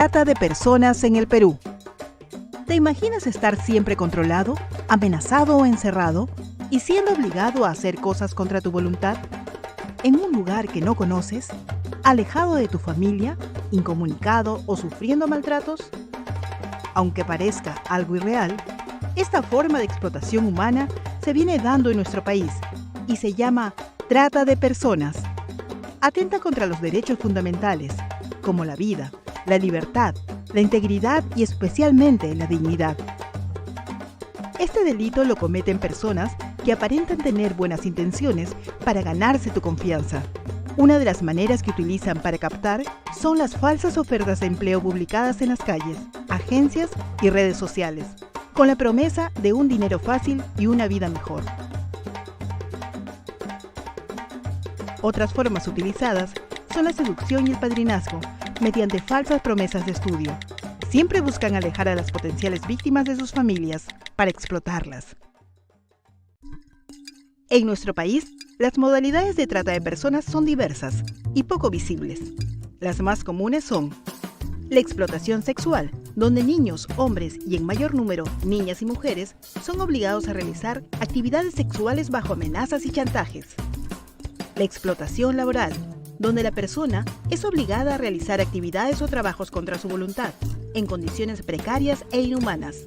Trata de personas en el Perú. ¿Te imaginas estar siempre controlado, amenazado o encerrado y siendo obligado a hacer cosas contra tu voluntad? ¿En un lugar que no conoces? ¿Alejado de tu familia? ¿Incomunicado o sufriendo maltratos? Aunque parezca algo irreal, esta forma de explotación humana se viene dando en nuestro país y se llama trata de personas. Atenta contra los derechos fundamentales, como la vida, la libertad, la integridad y especialmente la dignidad. Este delito lo cometen personas que aparentan tener buenas intenciones para ganarse tu confianza. Una de las maneras que utilizan para captar son las falsas ofertas de empleo publicadas en las calles, agencias y redes sociales, con la promesa de un dinero fácil y una vida mejor. Otras formas utilizadas son la seducción y el padrinazgo, mediante falsas promesas de estudio. Siempre buscan alejar a las potenciales víctimas de sus familias para explotarlas. En nuestro país, las modalidades de trata de personas son diversas y poco visibles. Las más comunes son la explotación sexual, donde niños, hombres y en mayor número niñas y mujeres son obligados a realizar actividades sexuales bajo amenazas y chantajes. La explotación laboral, donde la persona es obligada a realizar actividades o trabajos contra su voluntad, en condiciones precarias e inhumanas.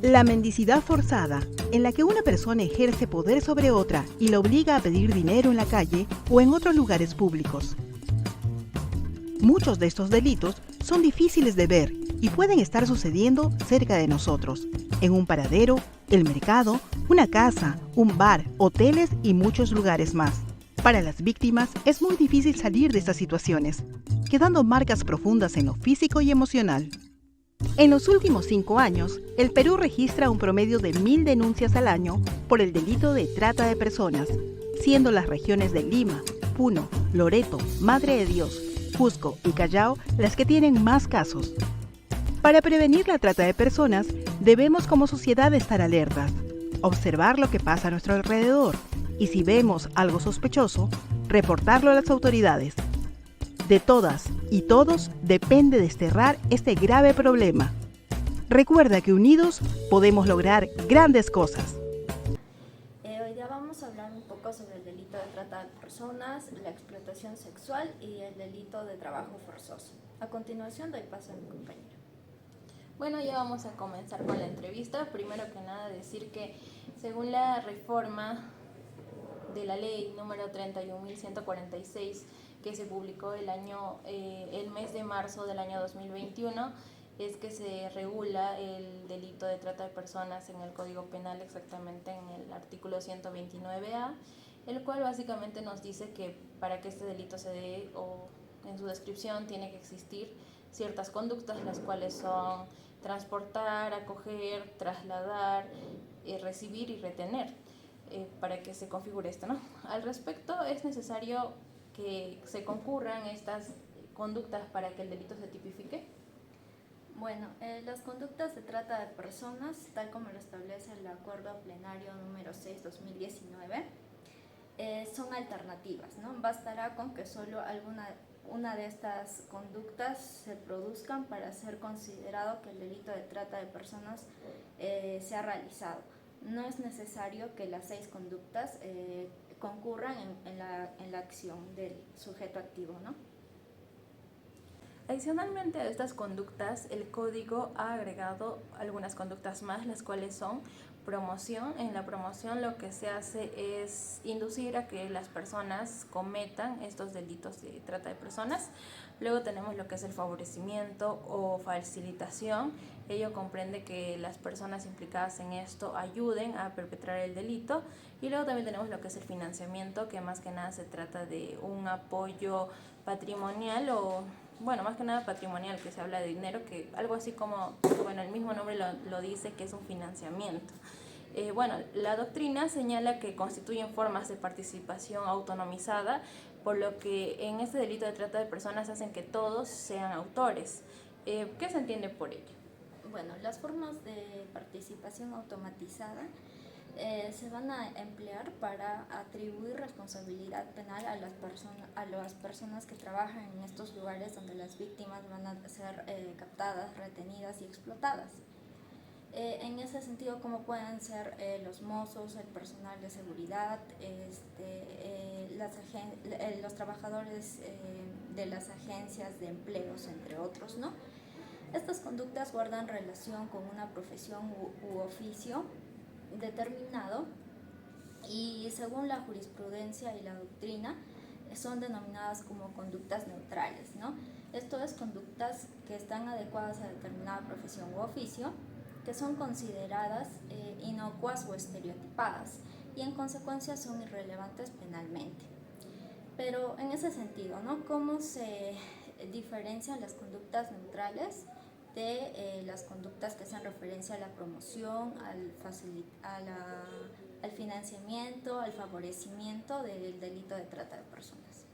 La mendicidad forzada, en la que una persona ejerce poder sobre otra y la obliga a pedir dinero en la calle o en otros lugares públicos. Muchos de estos delitos son difíciles de ver y pueden estar sucediendo cerca de nosotros, en un paradero, el mercado, una casa, un bar, hoteles y muchos lugares más. Para las víctimas es muy difícil salir de estas situaciones, quedando marcas profundas en lo físico y emocional. En los últimos 5 años, el Perú registra un promedio de 1.000 denuncias al año por el delito de trata de personas, siendo las regiones de Lima, Puno, Loreto, Madre de Dios, Cusco y Callao las que tienen más casos. Para prevenir la trata de personas, debemos como sociedad estar alertas, observar lo que pasa a nuestro alrededor y si vemos algo sospechoso, reportarlo a las autoridades. De todas y todos depende desterrar este grave problema. Recuerda que unidos podemos lograr grandes cosas. Hoy día vamos a hablar un poco sobre el delito de trata de personas, la explotación sexual y el delito de trabajo forzoso. A continuación doy paso a mi compañero. Bueno, ya vamos a comenzar con la entrevista. Primero que nada decir que según la reforma de la ley número 31.146 que se publicó el mes de marzo del año 2021, es que se regula el delito de trata de personas en el Código Penal, exactamente en el artículo 129A, el cual básicamente nos dice que para que este delito se dé, o en su descripción, tiene que existir ciertas conductas, las cuales son transportar, acoger, trasladar, recibir y retener, para que se configure esto, ¿no? Al respecto, es necesario que se concurran estas conductas para que el delito se tipifique. Bueno, las conductas de trata de personas, tal como lo establece el Acuerdo Plenario número 6/2019, son alternativas, ¿no? Bastará con que solo una de estas conductas se produzcan para ser considerado que el delito de trata de personas sea realizado. No es necesario que las 6 conductas concurran en la acción del sujeto activo, ¿no? Adicionalmente a estas conductas, el código ha agregado algunas conductas más, las cuales son promoción. En la promoción lo que se hace es inducir a que las personas cometan estos delitos de trata de personas. Luego tenemos lo que es el favorecimiento o facilitación. Ello comprende que las personas implicadas en esto ayuden a perpetrar el delito. Y luego también tenemos lo que es el financiamiento, que más que nada se trata de un apoyo patrimonial o... Bueno, más que nada patrimonial, que se habla de dinero, que algo así como, bueno, el mismo nombre lo dice, que es un financiamiento. La doctrina señala que constituyen formas de participación autonomizada, por lo que en este delito de trata de personas hacen que todos sean autores. ¿Qué se entiende por ello? Bueno, las formas de participación automatizada se van a emplear para atribuir responsabilidad penal a las personas que trabajan en estos lugares donde las víctimas van a ser captadas, retenidas y explotadas. En ese sentido, como pueden ser los mozos, el personal de seguridad, los trabajadores de las agencias de empleos, entre otros, ¿no? Estas conductas guardan relación con una profesión u oficio determinado y según la jurisprudencia y la doctrina son denominadas como conductas neutrales, ¿no? Esto es conductas que están adecuadas a determinada profesión u oficio, que son consideradas inocuas o estereotipadas y en consecuencia son irrelevantes penalmente. Pero en ese sentido, ¿no? ¿Cómo se diferencian las conductas neutrales de las conductas que hacen referencia a la promoción, al financiamiento, al favorecimiento del delito de trata de personas?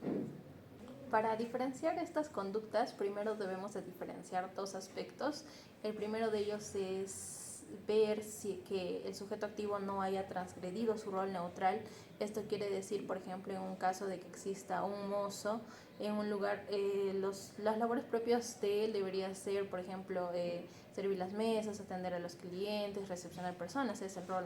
Para diferenciar estas conductas, primero debemos de diferenciar dos aspectos. El primero de ellos es ver si que el sujeto activo no haya transgredido su rol neutral. Esto quiere decir, por ejemplo, en un caso de que exista un mozo en un lugar, las labores propias de él debería ser, por ejemplo, servir las mesas, atender a los clientes, recepcionar personas, es el rol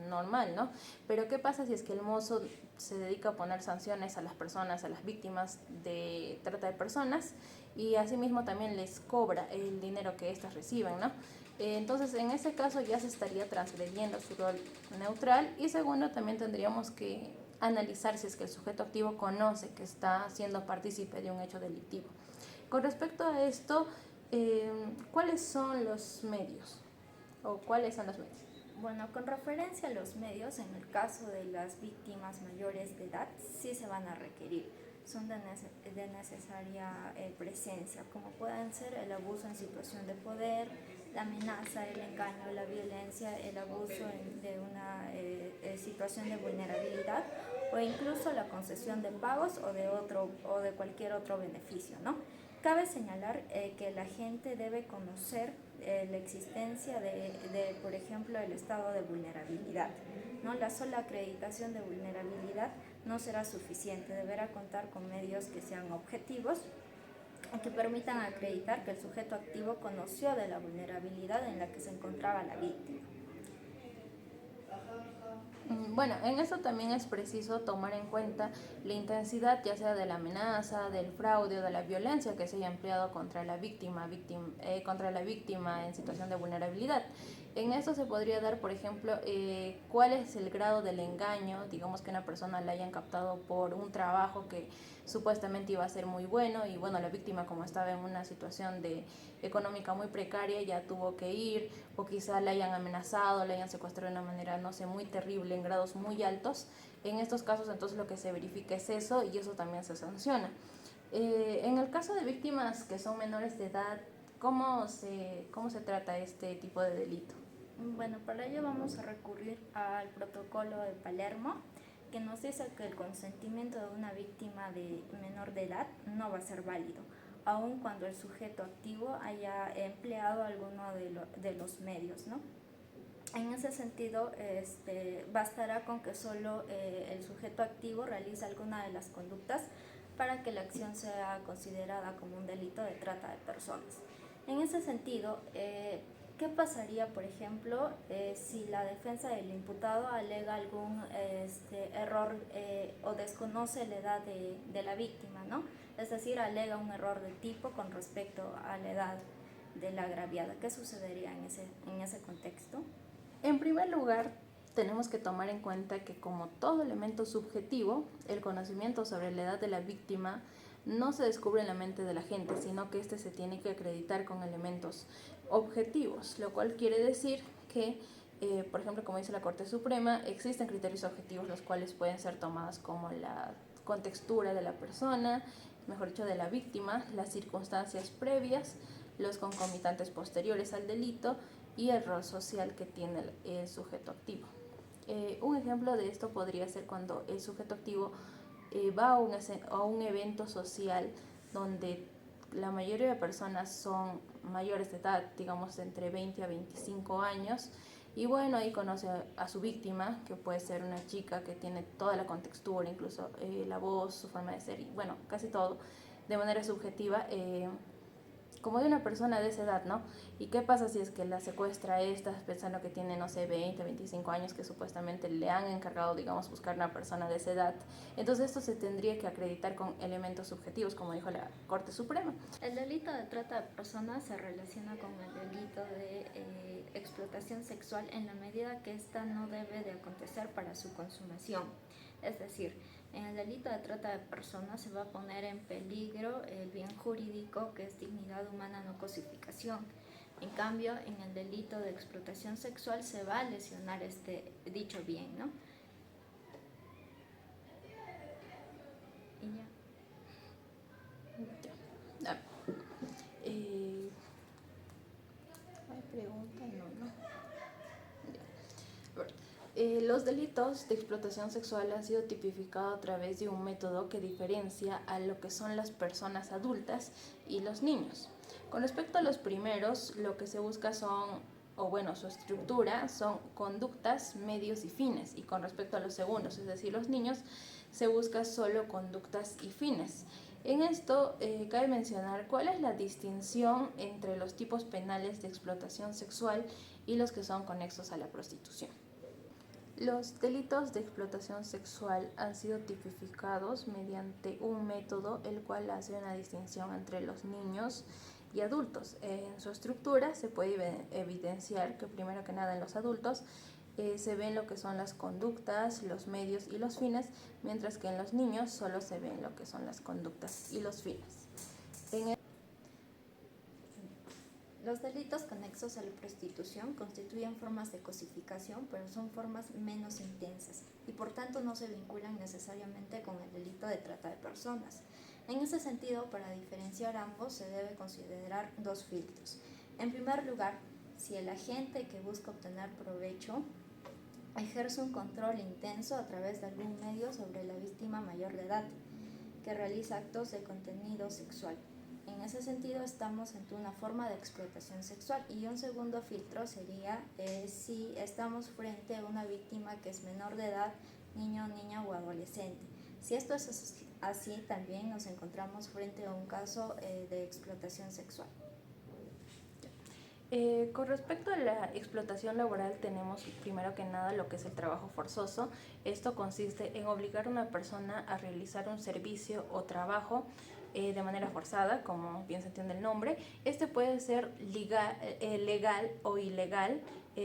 normal, ¿no? Pero ¿qué pasa si es que el mozo se dedica a poner sanciones a las personas, a las víctimas de trata de personas y asimismo también les cobra el dinero que éstas reciben, ¿no? Entonces, en ese caso ya se estaría transgrediendo su rol neutral y segundo, también tendríamos que analizar si es que el sujeto activo conoce que está siendo partícipe de un hecho delictivo. Con respecto a esto, ¿cuáles son los medios? ¿O cuáles son los medios? Bueno, con referencia a los medios, en el caso de las víctimas mayores de edad, sí se van a requerir. Son de necesaria presencia, como pueden ser el abuso en situación de poder, la amenaza, el engaño, la violencia, el abuso de una situación de vulnerabilidad o incluso la concesión de pagos o de cualquier otro beneficio, ¿no? Cabe señalar que la gente debe conocer la existencia por ejemplo, el estado de vulnerabilidad, ¿no? La sola acreditación de vulnerabilidad no será suficiente, deberá contar con medios que sean objetivos y que permitan acreditar que el sujeto activo conoció de la vulnerabilidad en la que se encontraba la víctima. Bueno, en eso también es preciso tomar en cuenta la intensidad ya sea de la amenaza, del fraude o de la violencia que se haya empleado contra la víctima en situación de vulnerabilidad. En esto se podría dar, por ejemplo, cuál es el grado del engaño, digamos que una persona la hayan captado por un trabajo que supuestamente iba a ser muy bueno y bueno, la víctima como estaba en una situación económica muy precaria ya tuvo que ir o quizá la hayan amenazado, la hayan secuestrado de una manera, no sé, muy terrible en grados muy altos. En estos casos entonces lo que se verifica es eso y eso también se sanciona. En el caso de víctimas que son menores de edad, ¿cómo se trata este tipo de delito? Bueno, para ello vamos a recurrir al protocolo de Palermo, que nos dice que el consentimiento de una víctima menor de edad no va a ser válido, aun cuando el sujeto activo haya empleado alguno de los medios, ¿no? En ese sentido, bastará con que solo el sujeto activo realice alguna de las conductas para que la acción sea considerada como un delito de trata de personas. En ese sentido, ¿qué pasaría, por ejemplo, si la defensa del imputado alega algún error o desconoce la edad de la víctima, ¿no? Es decir, alega un error de tipo con respecto a la edad de la agraviada? ¿Qué sucedería en ese contexto? En primer lugar, tenemos que tomar en cuenta que como todo elemento subjetivo, el conocimiento sobre la edad de la víctima no se descubre en la mente de la gente, sino que se tiene que acreditar con elementos objetivos, lo cual quiere decir que, por ejemplo, como dice la Corte Suprema, existen criterios objetivos los cuales pueden ser tomados como la contextura de la persona, mejor dicho, de la víctima, las circunstancias previas, los concomitantes posteriores al delito y el rol social que tiene el sujeto activo. Un ejemplo de esto podría ser cuando el sujeto activo va a un evento social donde la mayoría de personas son mayores de edad, digamos entre 20 a 25 años, Y bueno, ahí conoce a su víctima, que puede ser una chica que tiene toda la contextura, incluso la voz, su forma de ser y bueno, casi todo de manera subjetiva, como de una persona de esa edad, ¿no? ¿Y qué pasa si es que la secuestra esta pensando que tiene, no sé, 20, 25 años, que supuestamente le han encargado, digamos, buscar una persona de esa edad? Entonces esto se tendría que acreditar con elementos subjetivos, como dijo la Corte Suprema. El delito de trata de personas se relaciona con el delito de explotación sexual en la medida que ésta no debe de acontecer para su consumación. Es decir, en el delito de trata de personas se va a poner en peligro el bien jurídico, que es dignidad humana, no cosificación. En cambio, en el delito de explotación sexual se va a lesionar dicho bien, ¿no? Y ya. ¿Hay pregunta? No. Los delitos de explotación sexual han sido tipificados a través de un método que diferencia a lo que son las personas adultas y los niños. Con respecto a los primeros, lo que se busca su estructura son conductas, medios y fines. Y con respecto a los segundos, es decir, los niños, se busca solo conductas y fines. En esto cabe mencionar cuál es la distinción entre los tipos penales de explotación sexual y los que son conexos a la prostitución. Los delitos de explotación sexual han sido tipificados mediante un método el cual hace una distinción entre los niños y adultos. En su estructura se puede evidenciar que primero que nada en los adultos se ven lo que son las conductas, los medios y los fines, mientras que en los niños solo se ven lo que son las conductas y los fines. Los delitos conexos a la prostitución constituyen formas de cosificación, pero son formas menos intensas y por tanto no se vinculan necesariamente con el delito de trata de personas. En ese sentido, para diferenciar ambos se debe considerar dos filtros. En primer lugar, si el agente que busca obtener provecho ejerce un control intenso a través de algún medio sobre la víctima mayor de edad, que realiza actos de contenido sexual. En ese sentido estamos ante una forma de explotación sexual. Y un segundo filtro sería si estamos frente a una víctima que es menor de edad, niño, niña o adolescente. Si esto es así, también nos encontramos frente a un caso de explotación sexual. Con respecto a la explotación laboral tenemos primero que nada lo que es el trabajo forzoso. Esto consiste en obligar a una persona a realizar un servicio o trabajo de manera forzada, como bien se entiende el nombre. Este puede ser legal o ilegal,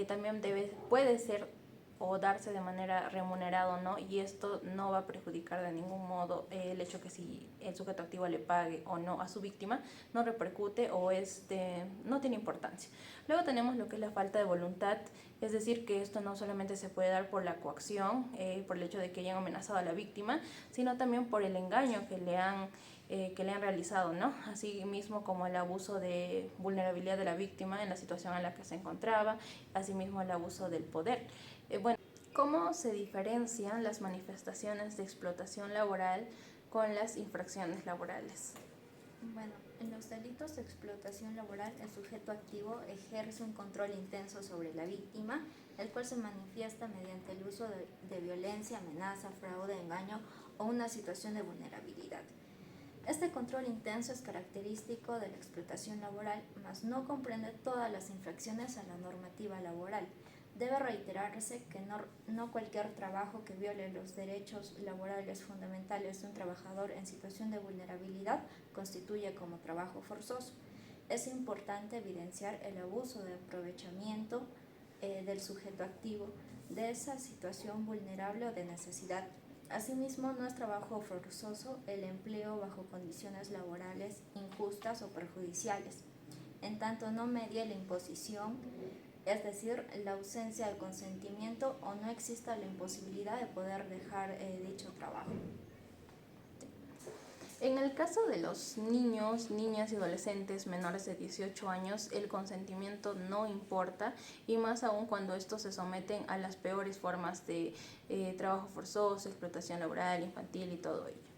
también puede ser o darse de manera remunerada o no, y esto no va a perjudicar de ningún modo el hecho que si el sujeto activo le pague o no a su víctima, no repercute o no tiene importancia. Luego tenemos lo que es la falta de voluntad, es decir, que esto no solamente se puede dar por la coacción, por el hecho de que hayan amenazado a la víctima, sino también por el engaño que le han realizado, ¿no? Así mismo como el abuso de vulnerabilidad de la víctima en la situación en la que se encontraba, asimismo el abuso del poder. ¿Cómo se diferencian las manifestaciones de explotación laboral con las infracciones laborales? Bueno, en los delitos de explotación laboral, el sujeto activo ejerce un control intenso sobre la víctima, el cual se manifiesta mediante el uso de violencia, amenaza, fraude, engaño o una situación de vulnerabilidad. Este control intenso es característico de la explotación laboral, mas no comprende todas las infracciones a la normativa laboral. Debe reiterarse que no cualquier trabajo que viole los derechos laborales fundamentales de un trabajador en situación de vulnerabilidad constituye como trabajo forzoso. Es importante evidenciar el abuso de aprovechamiento del sujeto activo de esa situación vulnerable o de necesidad. Asimismo, no es trabajo forzoso el empleo bajo condiciones laborales injustas o perjudiciales, en tanto no medie la imposición, es decir, la ausencia de consentimiento o no exista la imposibilidad de poder dejar dicho trabajo. En el caso de los niños, niñas y adolescentes menores de 18 años, el consentimiento no importa, y más aún cuando estos se someten a las peores formas de trabajo forzoso, explotación laboral, infantil y todo ello.